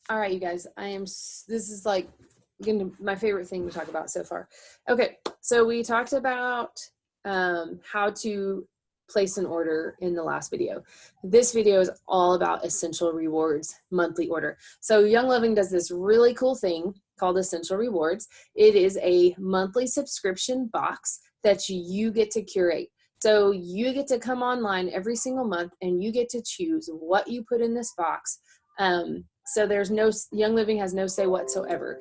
All right, you guys, this is like my favorite thing to talk about so far. Okay, so we talked about how to place an order in the last video. This video is all about Essential Rewards monthly order. So Young Living does this really cool thing called Essential Rewards. It is a monthly subscription box that you get to curate. So you get to come online every single month and you get to choose what you put in this box. So there's no, Young Living has no say whatsoever.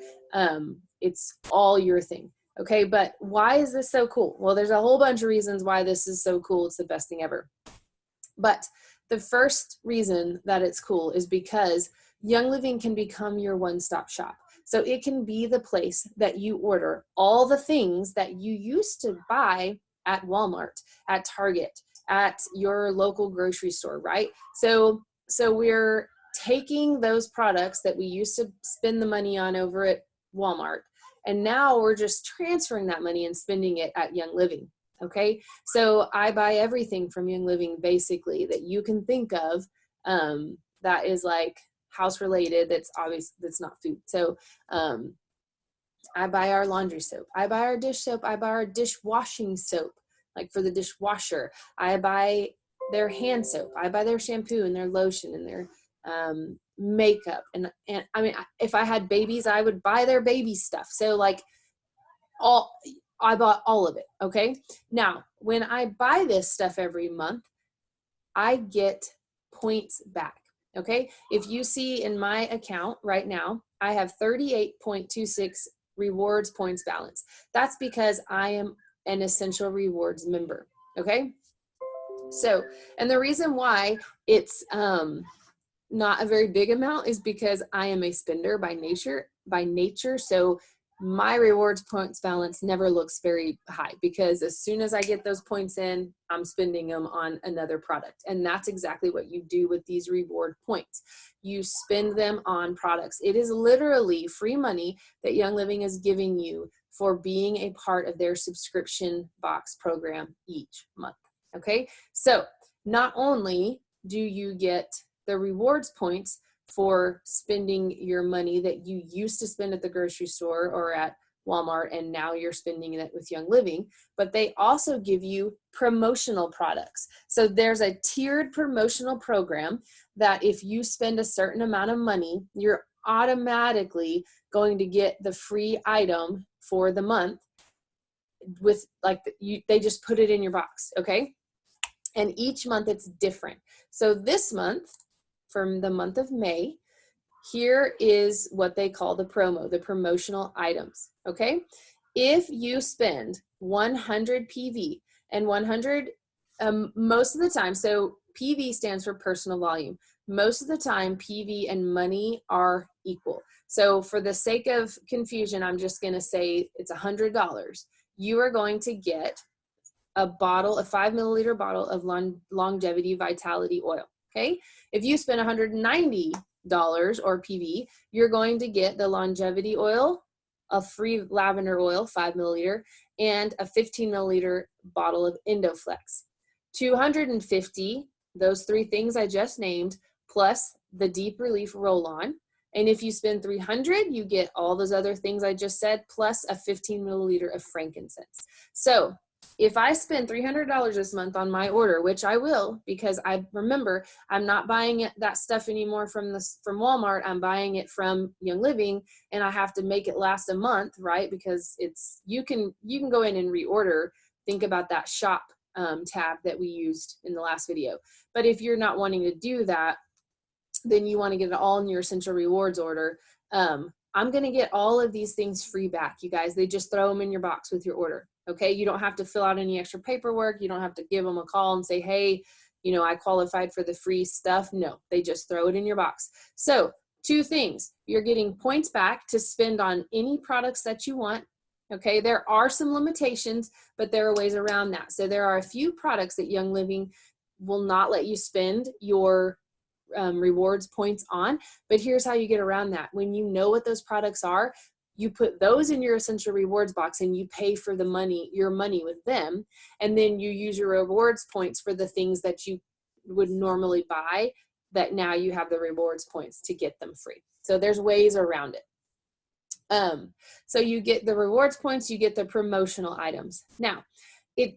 It's all your thing. Okay, but why is this so cool? Well, there's a whole bunch of reasons why this is so cool. It's the best thing ever. But the first reason that it's cool is because Young Living can become your one-stop shop. So it can be the place that you order all the things that you used to buy at Walmart, at Target, at your local grocery store, right? So we're taking those products that we used to spend the money on over at Walmart, and now we're just transferring that money and spending it at Young Living. Okay, so I buy everything from Young Living basically that you can think of that is like house related, that's obvious, that's not food. So I buy our laundry soap, I buy our dish soap, I buy our dishwashing soap, like for the dishwasher. I buy their hand soap, I buy their shampoo and their lotion and their makeup, and I mean, if I had babies, I would buy their baby stuff. So like I bought all of it. Okay, now when I buy this stuff every month, I get points back. Okay, if you see in my account right now, I have 38.26 rewards points balance. That's because I am an Essential Rewards member. Okay, so, and the reason why it's not a very big amount is because I am a spender by nature. So my rewards points balance never looks very high, because as soon as I get those points in, I'm spending them on another product. And that's exactly what you do with these reward points. You spend them on products. It is literally free money that Young Living is giving you for being a part of their subscription box program each month. Okay, so not only do you get the rewards points for spending your money that you used to spend at the grocery store or at Walmart, and now you're spending it with Young Living, but they also give you promotional products. So there's a tiered promotional program that if you spend a certain amount of money, you're automatically going to get the free item for the month with like, they just put it in your box, okay? And each month it's different. So this month, from the month of May, here is what they call the promotional items, okay? If you spend 100 PV, and 100, most of the time, so PV stands for personal volume. Most of the time, PV and money are equal. So for the sake of confusion, I'm just gonna say it's $100. You are going to get a 5 milliliter bottle of Longevity Vitality Oil. Okay, if you spend $190 or PV, you're going to get the Longevity Oil, a free lavender oil, 5 milliliter, and a 15 milliliter bottle of Endoflex. 250, those three things I just named, plus the Deep Relief Roll-On. And if you spend 300, you get all those other things I just said, plus a 15 milliliter of frankincense. So if I spend $300 this month on my order, which I will, because I remember I'm not buying that stuff anymore from Walmart, I'm buying it from Young Living, and I have to make it last a month, right? Because you can go in and reorder. Think about that shop tab that we used in the last video. But if you're not wanting to do that, then you want to get it all in your Essential Rewards order. I'm going to get all of these things free back, you guys. They just throw them in your box with your order. Okay, you don't have to fill out any extra paperwork. You don't have to give them a call and say, hey, you know, I qualified for the free stuff. No, they just throw it in your box. So 2 things, you're getting points back to spend on any products that you want. Okay, there are some limitations, but there are ways around that. So there are a few products that Young Living will not let you spend your rewards points on, but here's how you get around that. When you know what those products are, you put those in your Essential Rewards box and you pay for your money with them, and then you use your rewards points for the things that you would normally buy that now you have the rewards points to get them free. So there's ways around it. So you get the rewards points, you get the promotional items. Now,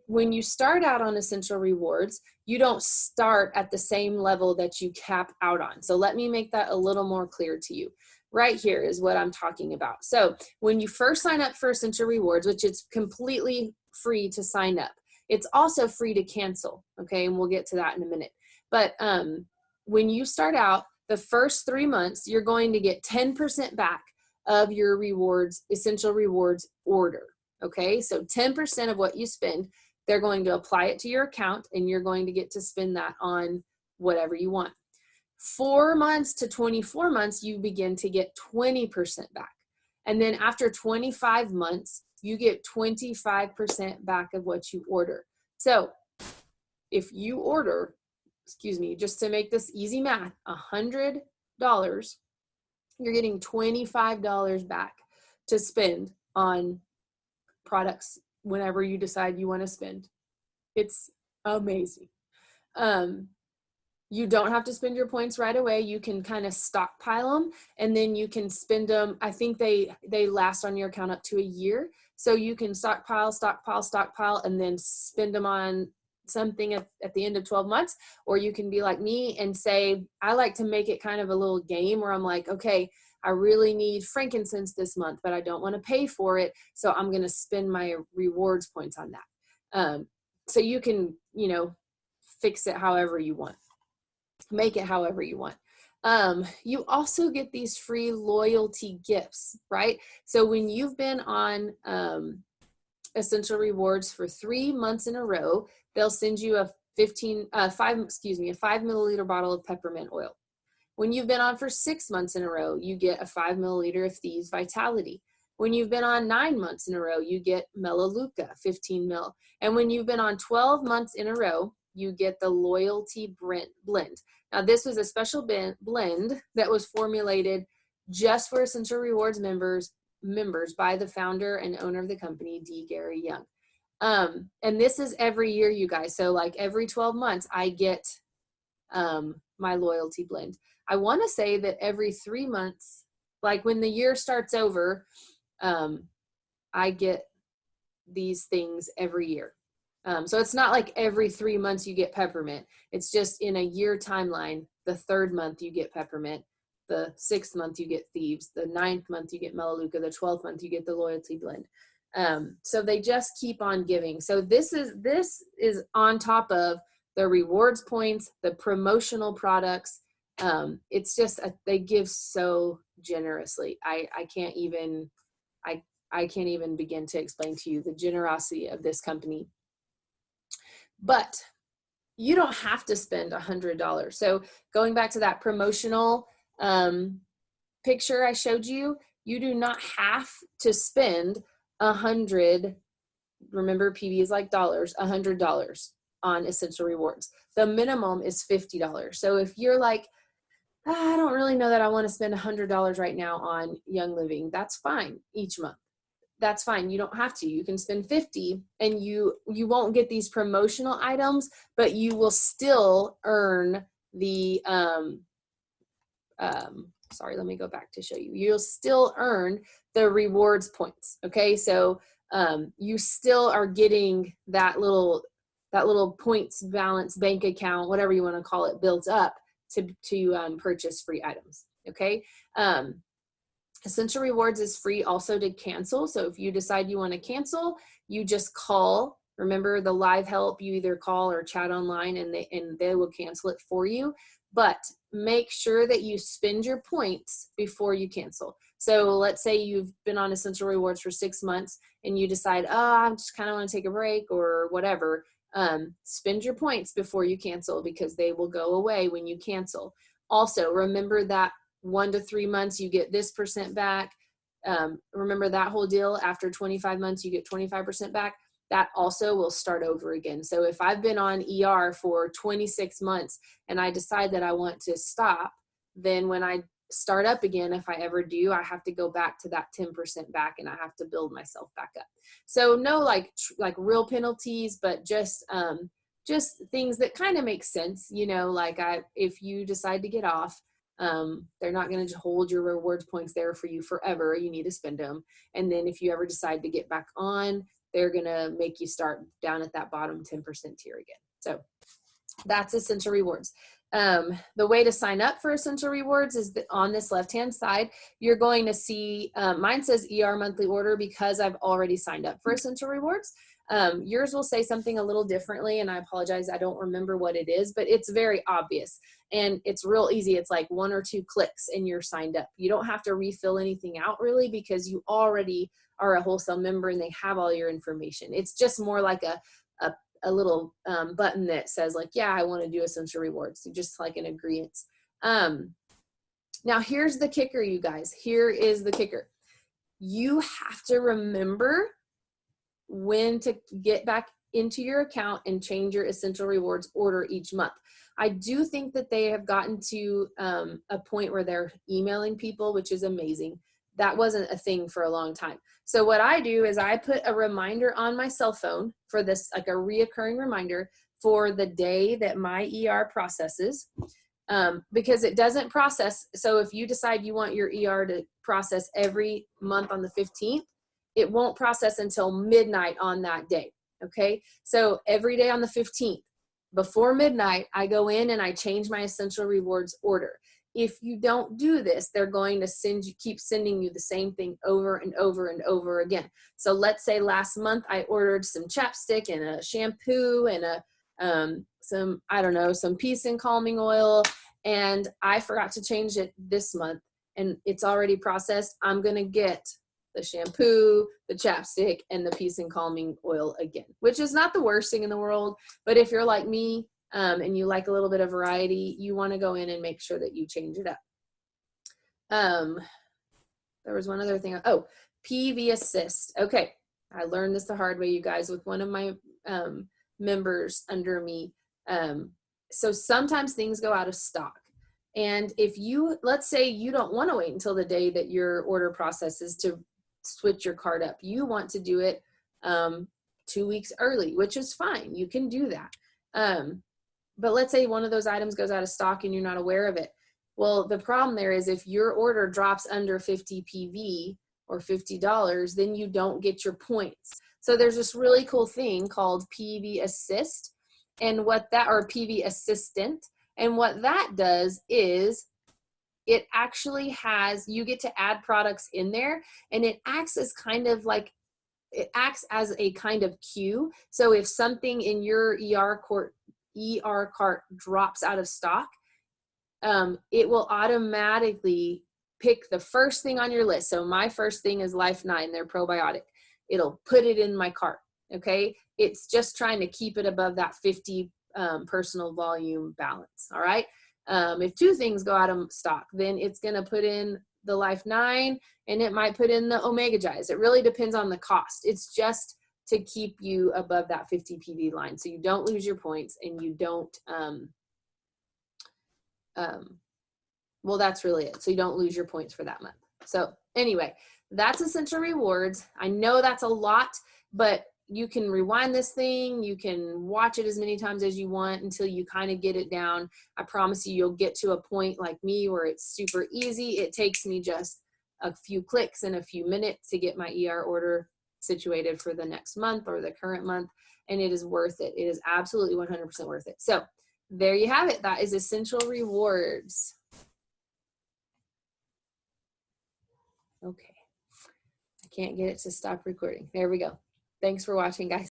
when you start out on Essential Rewards, you don't start at the same level that you cap out on. So let me make that a little more clear to you. Right here is what I'm talking about. So when you first sign up for Essential Rewards, which it's completely free to sign up, it's also free to cancel, okay? And we'll get to that in a minute. But when you start out, the first 3 months, you're going to get 10% back of your rewards, Essential Rewards order. Okay, so 10% of what you spend, they're going to apply it to your account and you're going to get to spend that on whatever you want. 4 months to 24 months, you begin to get 20% back. And then after 25 months, you get 25% back of what you order. So if you order, just to make this easy math, $100, you're getting $25 back to spend on products whenever you decide you want to spend. It's amazing. You don't have to spend your points right away. You can kind of stockpile them and then you can spend them. I think they last on your account up to a year. So you can stockpile, and then spend them on something at the end of 12 months. Or you can be like me and say, I like to make it kind of a little game where I'm like, okay, I really need frankincense this month, but I don't want to pay for it. So I'm going to spend my rewards points on that. So you can, fix it however you want, make it however you want. You also get these free loyalty gifts, right? So when you've been on Essential Rewards for 3 months in a row, they'll send you a 5 milliliter bottle of peppermint oil. When you've been on for 6 months in a row, you get a 5 milliliter of Thieves Vitality. When you've been on 9 months in a row, you get Melaleuca, 15 mil. And when you've been on 12 months in a row, you get the Loyalty Blend. Now, this was a special blend that was formulated just for Essential Rewards members by the founder and owner of the company, D. Gary Young. And this is every year, you guys. So like every 12 months, I get my loyalty blend. I want to say that every 3 months, like when the year starts over, I get these things every year. So it's not like every 3 months you get peppermint. It's just in a year timeline. The 3rd month you get peppermint. The 6th month you get Thieves. The 9th month you get Melaleuca. The 12th month you get the loyalty blend. So they just keep on giving. So this is on top of the rewards points, the promotional products. It's just they give so generously. I can't even begin to explain to you the generosity of this company. But you don't have to spend $100. So going back to that promotional picture I showed you, you do not have to spend $100. Remember, PV is like dollars, $100 on Essential Rewards. The minimum is $50. So if you're like, I don't really know that I want to spend $100 right now on Young Living, that's fine each month. That's fine. You don't have to. You can spend $50 and you won't get these promotional items, but you will still earn the, sorry, let me go back to show you. You'll still earn the rewards points. Okay. So you still are getting that little points balance bank account, whatever you want to call it, built up to purchase free items. Okay. Essential Rewards is free also to cancel. So if you decide you want to cancel, you just call. Remember the live help, you either call or chat online and they will cancel it for you. But make sure that you spend your points before you cancel. So let's say you've been on Essential Rewards for 6 months and you decide, I just kind of want to take a break or whatever. Spend your points before you cancel because they will go away when you cancel. Also, remember that 1 to 3 months, you get this % back. Remember that whole deal. After 25 months, you get 25% back. That also will start over again. So if I've been on ER for 26 months and I decide that I want to stop, then when I start up again, if I ever do, I have to go back to that 10% back and I have to build myself back up. So no like real penalties, but just just things that kind of make sense, you know, like if you decide to get off, they're not going to hold your rewards points there for you forever. You need to spend them. And then if you ever decide to get back on, they're going to make you start down at that bottom 10% tier again. So that's Essential Rewards. The way to sign up for Essential Rewards is that on this left-hand side, you're going to see, mine says ER monthly order because I've already signed up for Essential Rewards. Yours will say something a little differently, and I apologize, I don't remember what it is, but it's very obvious and it's real easy. It's like 1 or 2 clicks and you're signed up. You don't have to refill anything out really because you already are a wholesale member and they have all your information. It's just more like a little button that says like, yeah, I want to do Essential Rewards, just like an agreement. Now here's the kicker, you guys. Here is the kicker. You have to remember when to get back into your account and change your Essential Rewards order each month. I do think that they have gotten to a point where they're emailing people, which is amazing. That wasn't a thing for a long time. So what I do is I put a reminder on my cell phone for this, like a reoccurring reminder for the day that my ER processes, because it doesn't process. So if you decide you want your ER to process every month on the 15th, it won't process until midnight on that day. Okay. So every day on the 15th, before midnight, I go in and I change my Essential Rewards order. If you don't do this, they're going to keep sending you the same thing over and over and over again. So let's say last month I ordered some chapstick and a shampoo and some peace and calming oil, and I forgot to change it this month and it's already processed. I'm going to get the shampoo, the chapstick, and the peace and calming oil again, which is not the worst thing in the world. But if you're like me, and you like a little bit of variety, you want to go in and make sure that you change it up. There was one other thing. Oh, PV Assist. Okay, I learned this the hard way, you guys, with one of my members under me. So sometimes things go out of stock. And if you, let's say you don't want to wait until the day that your order processes to switch your card up. You want to do it 2 weeks early, which is fine. You can do that. But let's say one of those items goes out of stock and you're not aware of it. Well, the problem there is if your order drops under 50 PV or $50, then you don't get your points. So there's this really cool thing called PV Assist and what that, or PV Assistant. And what that does is it actually has, you get to add products in there and it acts as kind of like, it acts as a kind of queue. So if something in your ER cart drops out of stock, it will automatically pick the first thing on your list. So my first thing is Life 9, their probiotic. It'll put it in my cart. Okay. It's just trying to keep it above that 50 personal volume balance. All right. If 2 things go out of stock, then it's going to put in the Life 9 and it might put in the Omega Gize. It really depends on the cost. It's just to keep you above that 50 PV line. So you don't lose your points and you don't, well, that's really it. So you don't lose your points for that month. So anyway, that's Essential Rewards. I know that's a lot, but you can rewind this thing. You can watch it as many times as you want until you kind of get it down. I promise you, you'll get to a point like me where it's super easy. It takes me just a few clicks and a few minutes to get my ER order situated for the next month or the current month, and it is worth it. It is absolutely 100% worth it. So there you have it. That is Essential Rewards. Okay. I can't get it to stop recording. There we go. Thanks for watching, guys.